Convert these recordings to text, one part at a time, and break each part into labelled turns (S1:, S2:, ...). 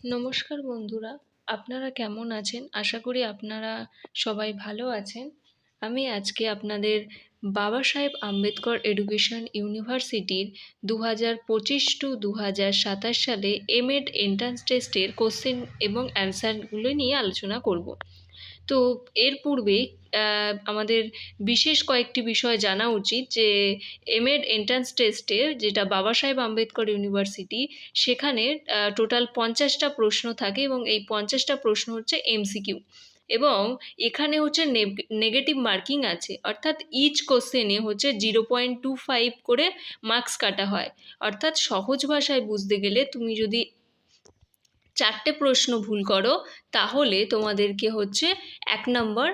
S1: নমস্কার বন্ধুরা, আপনারা কেমন আছেন? আশা করি আপনারা সবাই ভালো আছেন। আমি আজকে আপনাদের বাবা সাহেব আম্বেদকর এডুকেশন ইউনিভার্সিটির 2025 টু 2027 সালে এমএড এন্ট্রান্স টেস্টের কোশ্চেন এবং অ্যান্সারগুলো নিয়ে আলোচনা করব। তো এর পূর্বে আমাদের বিশেষ কয়েকটি বিষয় জানা উচিত যে এমএড এন্ট্রান্স টেস্টে, যেটা বাবা সাহেব আম্বেদকর ইউনিভার্সিটি, সেখানে টোটাল 50টা প্রশ্ন থাকে এবং এই 50টা প্রশ্ন হচ্ছে এমসিকিউ। এবং এখানে হচ্ছে নেগেটিভ মার্কিং আছে, অর্থাৎ ইচ কোশ্চেনে হচ্ছে 0.25 করে মার্কস কাটা হয়। অর্থাৎ সহজ ভাষায় বুঝতে গেলে তুমি যদি 4টে প্রশ্ন ভুল করো তাহলে তোমাদেরকে হচ্ছে 1 নম্বর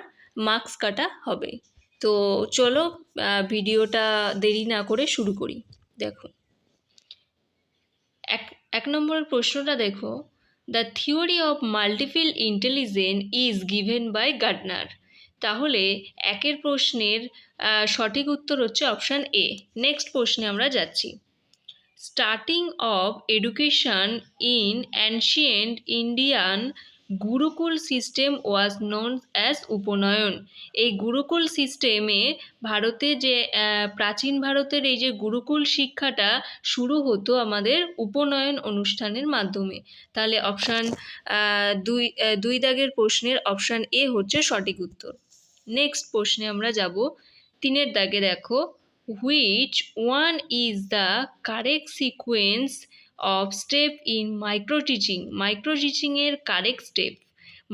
S1: মার্কস কাটা হবে। তো চলো ভিডিওটা দেরি না করে শুরু করি। দেখো, এক নম্বরের প্রশ্নটা দেখো, the theory of multiple intelligence is given by Gardner. তাহলে একের প্রশ্নের সঠিক উত্তর হচ্ছে অপশান এ। নেক্সট প্রশ্নে আমরা যাচ্ছি। Starting of education in ancient Indian gurukul system was known as upanayana. এই গুরুকুল সিস্টেমে ভারতে যে প্রাচীন ভারতের এই যে গুরুকুল শিক্ষাটা শুরু হতো আমাদের উপনয়ন অনুষ্ঠানের মাধ্যমে। তাহলে অপশান দুই দাগের প্রশ্নের অপশান এ হচ্ছে সঠিক উত্তর। নেক্সট প্রশ্নে আমরা যাব। 3 দাগে দেখো, which one is the correct sequence of step in micro teaching? Micro teaching এর কারেক্ট স্টেপ,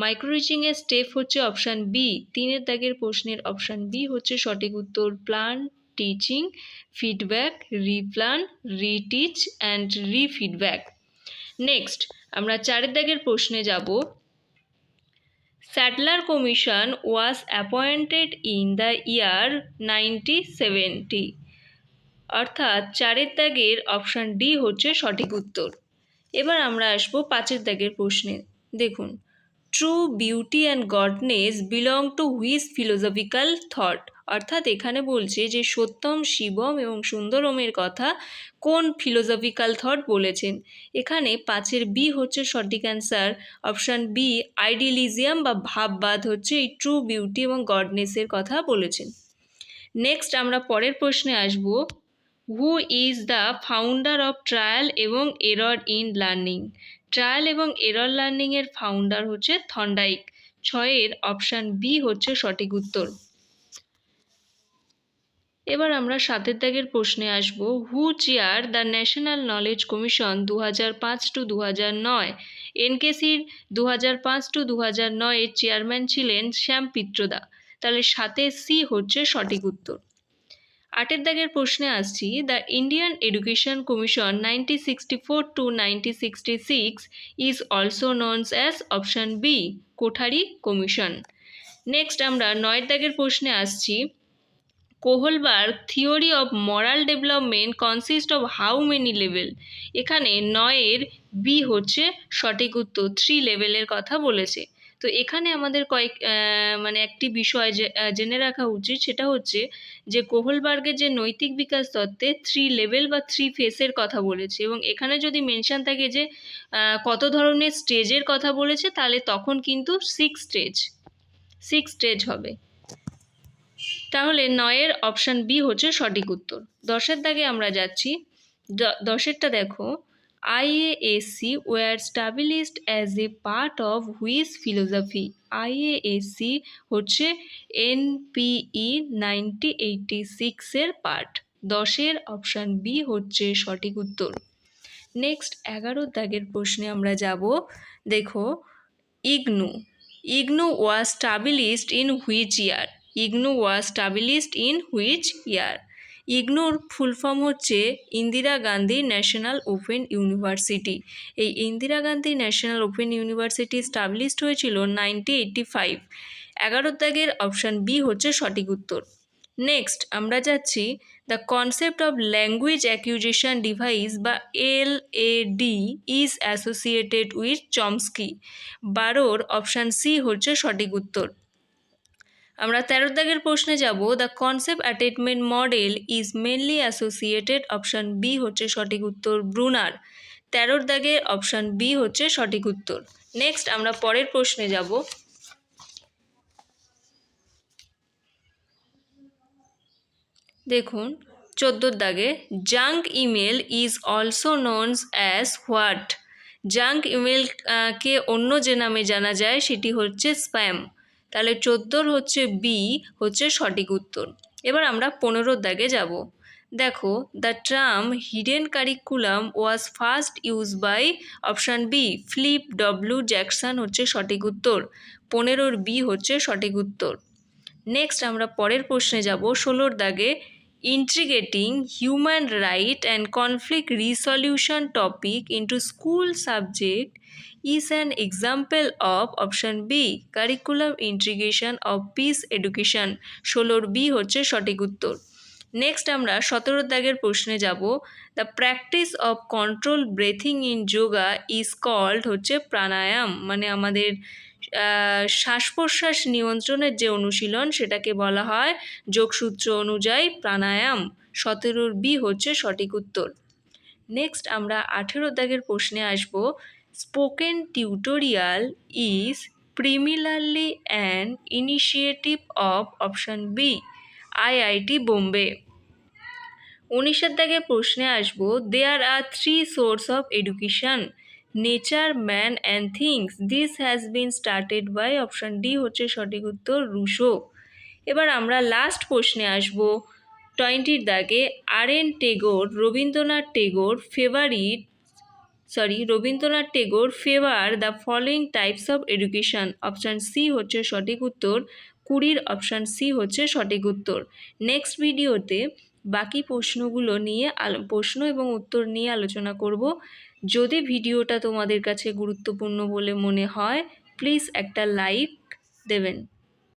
S1: মাইক্রো টিচিং এর স্টেপ হচ্ছে অপশান বি। 3 দাগের প্রশ্নের অপশান বি হচ্ছে সঠিক উত্তর। Plan, teaching, feedback, replan, reteach and refeedback. Next আমরা 4 দাগের প্রশ্নে যাব। Sadler Commission was appointed in the year 1970। অর্থাৎ 4 দাগের অপশান ডি হচ্ছে সঠিক উত্তর। এবার আমরা আসবো 5 দাগের প্রশ্নে। দেখুন, true beauty and goodness belong to which philosophical thought. অর্থাৎ এখানে বলছে যে সত্যম, শিবম এবং সুন্দরমের কথা কোন ফিলোসফিক্যাল থট বলেছেন। এখানে 5-এর বি হচ্ছে সঠিক অ্যান্সার। অপশান বি, আইডিয়ালিজম বা ভাববাদ হচ্ছে এই ট্রু বিউটি এবং গডনেসের কথা বলেছেন। নেক্সট আমরা পরের প্রশ্নে আসব। Who is the founder of trial এবং এরর ইন লার্নিং। ট্রায়াল এবং এরর লার্নিংয়ের ফাউন্ডার হচ্ছে থর্নডাইক। 6-এর অপশান বি হচ্ছে সঠিক উত্তর। এবার আমরা 7 দাগের প্রশ্নে আসব। Who chair the national knowledge commission 2005-2009। এনকেসির 2005-2009 চেয়ারম্যান ছিলেন শ্যাম পিত্রদা। তাহলে 7-এর সি হচ্ছে সঠিক উত্তর। 8 দাগের প্রশ্নে আসছি। The Indian Education Commission 1964-1966 is also known as option B, Kothari commission. Next আমরা 9 দাগের প্রশ্নে আসছি। Kohlberg theory of moral development consist of how many level. এখানে 9-এর বি হচ্ছে সঠিক উত্তর। 3 লেভেলের কথা বলেছে। তো এখানে আমাদের একটি বিষয় জেনে রাখা উচিত, সেটা হচ্ছে যে কোহলবার্গের যে নৈতিক বিকাশ তত্ত্বে 3 লেভেল বা 3 ফেসের কথা বলেছে, এবং এখানে যদি মেনশন থাকে যে কত ধরনের স্টেজের কথা বলেছে, তাহলে তখন কিন্তু 6 স্টেজ হবে। তাহলে 9-এর অপশান বি হচ্ছে সঠিক উত্তর। 10-এর দাগে আমরা যাচ্ছি। 10-এরটা দেখো, IASC were established as a part of which philosophy. IASC হচ্ছে এনপিই 1986-এর পার্ট। 10-এর অপশান বি হচ্ছে সঠিক উত্তর। নেক্সট 11 দাগের প্রশ্নে আমরা যাব। দেখো, IGNOU was established in which year. IGNOU was established in which year. ইগনুর ফুল ফর্ম হচ্ছে Indira Gandhi national open university. এই Indira Gandhi national open university established হয়েছিল 1985। 11 দাগের অপশান বি হচ্ছে সঠিক উত্তর। নেক্সট আমরা যাচ্ছি। The concept of language acquisition device বা LAD is associated with Chomsky. 12-র অপশান সি হচ্ছে সঠিক উত্তর। আমরা 13 দাগের প্রশ্নে যাব। The concept attainment model is mainly associated, option B হচ্ছে সঠিক উত্তর, ব্রুনার। 13 দাগের অপশান বি হচ্ছে সঠিক উত্তর। নেক্সট আমরা পরের প্রশ্নে যাব। দেখুন 14 দাগে, junk email is also known as what? Junk email কে অন্য যে নামে জানা যায় সেটি হচ্ছে স্প্যাম। তাহলে 14 হচ্ছে বি হচ্ছে সঠিক উত্তর। এবার আমরা 15 দাগে যাব। দেখো, the term hidden curriculum was first use by option B Philip W Jackson হচ্ছে সঠিক উত্তর। 15 বি হচ্ছে সঠিক উত্তর। নেক্সট আমরা পরের প্রশ্নে যাব 16 দাগে, integrating human right and conflict resolution topic into school subject is an example of option B curriculum integration of peace education. 16 B হচ্ছে সঠিক উত্তর। নেক্সট আমরা 17 দাগের প্রশ্নে যাব। The practice of control breathing in yoga is called হচ্ছে প্রাণায়াম, মানে আমাদের শ্বাস প্রশ্বাস নিয়ন্ত্রণের যে অনুশীলন সেটাকে বলা হয় যোগসূত্র অনুযায়ী প্রাণায়াম। 17 বি হচ্ছে সঠিক উত্তর। নেক্সট আমরা 18 দাগের প্রশ্নে আসব। Spoken tutorial is primarily an initiative of option B IIT Bombay. 19 দাগের প্রশ্নে আসব। There are 3 source of education, nature, man and things. This has been started by option D হচ্ছে সঠিক উত্তর রুশো। এবার আমরা লাস্ট প্রশ্নে আসব 20 দাগে। R N. Tagore Rabindranath Tagore favour the following types of education. Option C হচ্ছে সঠিক উত্তর। 20 অপশান সি হচ্ছে সঠিক উত্তর। নেক্সট ভিডিওতে বাকি প্রশ্নগুলো নিয়ে প্রশ্ন এবং উত্তর নিয়ে আলোচনা করব। যদি ভিডিওটা তোমাদের কাছে গুরুত্বপূর্ণ বলে মনে হয় প্লিজ একটা লাইক দেবেন।